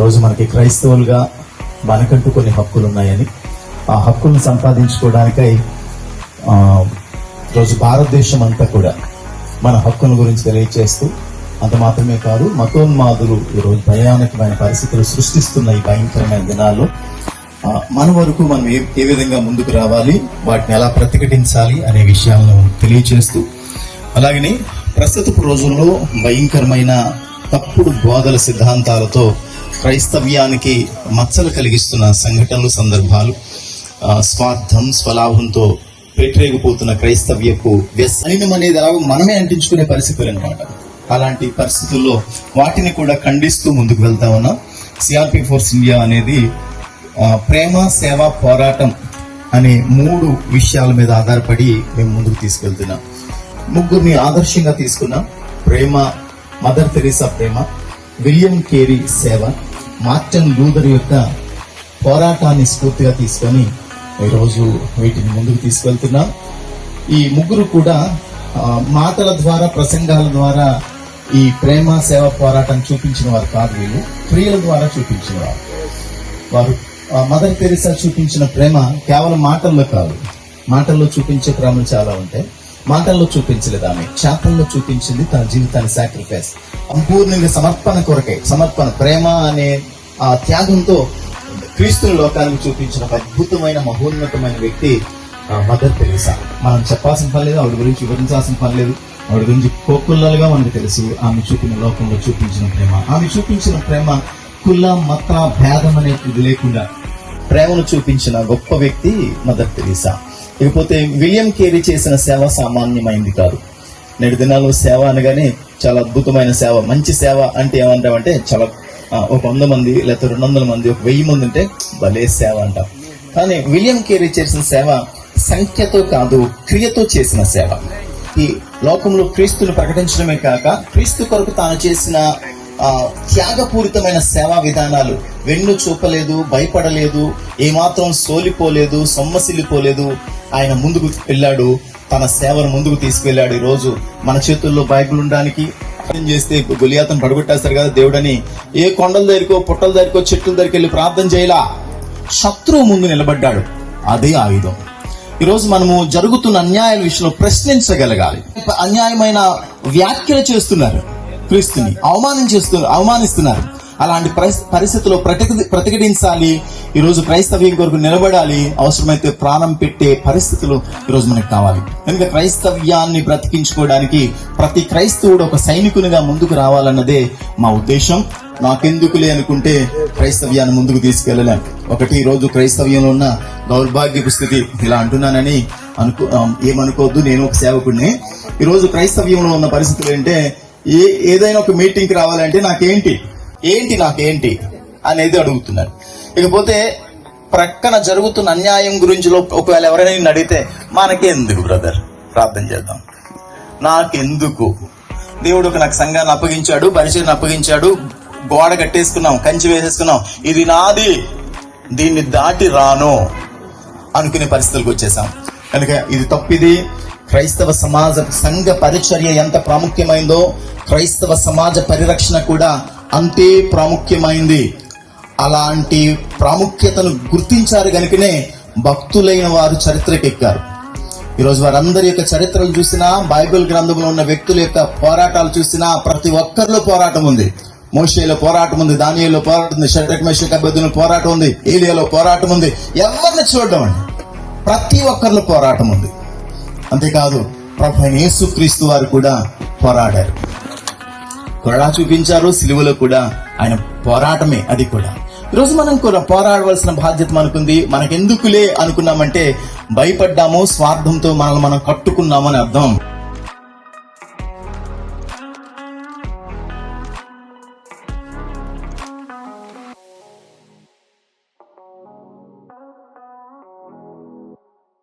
రోజు మనకి క్రైస్తవులుగా మనకంటూ కొన్ని హక్కులు ఉన్నాయని, ఆ హక్కులను సంపాదించుకోవడానికై రోజు భారతదేశం అంతా కూడా మన హక్కుల గురించి తెలియజేస్తూ, అంత మాత్రమే కాదు మతోన్మాదులు ఈరోజు భయానకమైన పరిస్థితులు సృష్టిస్తున్న ఈ భయంకరమైన దినాల్లో మన వరకు మనం ఏ విధంగా ముందుకు రావాలి, వాటిని ఎలా ప్రతిఘటించాలి అనే విషయాలను తెలియజేస్తూ, అలాగనే ప్రస్తుతపు రోజుల్లో భయంకరమైన తప్పుడు బోధల సిద్ధాంతాలతో క్రైస్తవ్యానికి మచ్చలు కలిగిస్తున్న సంఘటనలు, సందర్భాలు, స్వార్థం, స్వలాభంతో పెట్టరేగిపోతున్న క్రైస్తవ్యపు వ్యసనం అనేది ఎలాగో మనమే అంటించుకునే పరిస్థితులు అనమాట. అలాంటి పరిస్థితుల్లో వాటిని కూడా ఖండిస్తూ ముందుకు వెళ్తా ఉన్నాం. సిఆర్పి ఫోర్స్ ఇండియా అనేది ప్రేమ, సేవ, పోరాటం అనే 3 విషయాల మీద ఆధారపడి మేము ముందుకు తీసుకెళ్తున్నాం. 3 ఆదర్శంగా తీసుకున్నాం. ప్రేమ, మదర్ తెరీసా ప్రేమ, విలియం కేరీ సేవ, మార్టిన్ లూథర్ యొక్క పోరాటాన్ని స్ఫూర్తిగా తీసుకొని ఈరోజు వీటిని ముందుకు తీసుకెళ్తున్నాం. ఈ 3 కూడా మాటల ద్వారా, ప్రసంగాల ద్వారా ఈ ప్రేమ, సేవ, పోరాటం చూపించిన వారు కాదు. వీళ్ళు క్రియల ద్వారా చూపించిన వారు. మదర్ తెరీసా చూపించిన ప్రేమ కేవలం మాటల్లో కాదు. మాటల్లో చూపించే ప్రేమలు చాలా ఉంటాయి. మాటల్లో చూపించలేదు ఆమె, చేతల్లో చూపించింది తన జీవితాన్ని సాక్రిఫైస్, సంపూర్ణంగా సమర్పణ కొరకై. సమర్పణ, ప్రేమ అనే ఆ త్యాగంతో క్రీస్తుని లోకానికి చూపించిన అద్భుతమైన, మహోన్నతమైన వ్యక్తి మదర్ తెరీసా. మనం చెప్పాల్సిన పని లేదు, ఆవిడ గురించి వివరించాల్సిన పని లేదు. ఆవిడ గురించి కోకుల్లలుగా మనకు తెలుసు. ఆమె చూపిన లోకంలో చూపించిన ప్రేమ, ఆమె చూపించిన ప్రేమ కుల, మత భేదం అనేది లేకుండా ప్రేమను చూపించిన గొప్ప వ్యక్తి మదర్ తెరీసా. ఇకపోతే విలియం కేరీ చేసిన సేవ సామాన్యమైంది కాదు. నేటి దినాల్లో సేవ అనగానే చాలా అద్భుతమైన సేవ, మంచి సేవ అంటే ఏమంటామంటే చాలా ఒక 100 మంది లేకపోతే 200 మంది, ఒక 1000 మంది ఉంటే భలే సేవ అంటాం. కానీ విలియం కేరీ చేసిన సేవ సంఖ్యతో కాదు, క్రియతో చేసిన సేవ. ఈ లోకంలో క్రీస్తుని ప్రకటించడమే కాక క్రీస్తు కొరకు తాను చేసిన త్యాగపూరితమైన సేవా విధానాలు, వెన్ను చూపలేదు, భయపడలేదు, ఏమాత్రం సోలిపోలేదు, సొమ్మసిల్లిపోలేదు. ఆయన ముందుకు వెళ్ళాడు, తన సేవను ముందుకు తీసుకెళ్లాడు. ఈ రోజు మన చేతుల్లో బైబిల్ ఉండడానికి చేస్తే గొలియాతను పడగొట్టేస్తారు కదా దేవుడని, ఏ కొండల దగ్గరకో, పుట్టల దగ్గరకో, చెట్ల దగ్గరికి వెళ్ళి ప్రార్థన చేయలా, శత్రువు ముందు నిలబడ్డాడు. అదే ఆయుధం. ఈరోజు మనము జరుగుతున్న అన్యాయాల విషయంలో ప్రశ్నించగలగాలి. అన్యాయమైన వ్యాఖ్యలు చేస్తున్నారు, క్రీస్తుని అవమానిస్తున్నారు. అలాంటి పరిస్థితుల్లో ప్రతిఘటించాలి. ఈరోజు క్రైస్తవ్యం కొరకు నిలబడాలి. అవసరమైతే ప్రాణం పెట్టే పరిస్థితులు ఈరోజు మనకు కావాలి. కనుక క్రైస్తవ్యాన్ని బ్రతికించుకోవడానికి ప్రతి క్రైస్తవుడు ఒక సైనికునిగా ముందుకు రావాలన్నదే మా ఉద్దేశం. నాకెందుకులే అనుకుంటే క్రైస్తవ్యాన్ని ముందుకు తీసుకెళ్ళలేం. ఒకటి, ఈరోజు క్రైస్తవ్యంలో ఉన్న దౌర్భాగ్యపు స్థితి. ఇలా అంటున్నానని ఏమనుకోవద్దు, నేను ఒక సేవకుడిని. ఈరోజు క్రైస్తవ్యంలో ఉన్న పరిస్థితులు ఏంటంటే, ఏదైనా ఒక మీటింగ్కి రావాలంటే నాకేంటి అనేది అడుగుతున్నారు. ఇకపోతే ప్రక్కన జరుగుతున్న అన్యాయం గురించి ఒకవేళ ఎవరైనా అడిగితే, మనకెందుకు బ్రదర్, ప్రార్థన చేద్దాం, నాకెందుకు, దేవుడు నాకు సంఘాన్ని అప్పగించాడు, పరిచయాన్ని అప్పగించాడు, గోడ కట్టేసుకున్నాం, కంచి వేసేసుకున్నాం, ఇది నాది, దీన్ని దాటి రాను అనుకునే పరిస్థితులకు వచ్చేసాం. కనుక ఇది తప్పిది. క్రైస్తవ సమాజ సంఘ పరిచర్య ఎంత ప్రాముఖ్యమైందో క్రైస్తవ సమాజ పరిరక్షణ కూడా అంతే ప్రాముఖ్యమైంది. అలాంటి ప్రాముఖ్యతను గుర్తించారు కనుకనే భక్తులైన వారు చరిత్రకెక్కారు. ఈరోజు వారందరి యొక్క చరిత్రలు చూసినా, బైబిల్ గ్రంథంలో ఉన్న వ్యక్తుల యొక్క పోరాటాలు చూసినా, ప్రతి ఒక్కరిలో పోరాటం ఉంది. మోషేలో పోరాటం ఉంది, దానియేలులో పోరాటం ఉంది, షడ్రక్ మేషక్ అబేద్నెగోలో పోరాటం ఉంది, ఏలియాలో పోరాటం ఉంది. ఎవరిని చూడడం అండి, ప్రతి ఒక్కరిలో పోరాటం ఉంది. అంతేకాదు ప్రభువైన యేసుక్రీస్తు వారు కూడా పోరాడారు, కొరడా చూపించారు. సిలువలో కూడా ఆయన పోరాటమే అది కూడా. ఈరోజు మనం కూడా పోరాడవలసిన బాధ్యత మనకుంది. మనకెందుకులే అనుకున్నామంటే భయపడ్డాము, స్వార్థంతో మనల్ని మనం కట్టుకున్నామని అర్థం.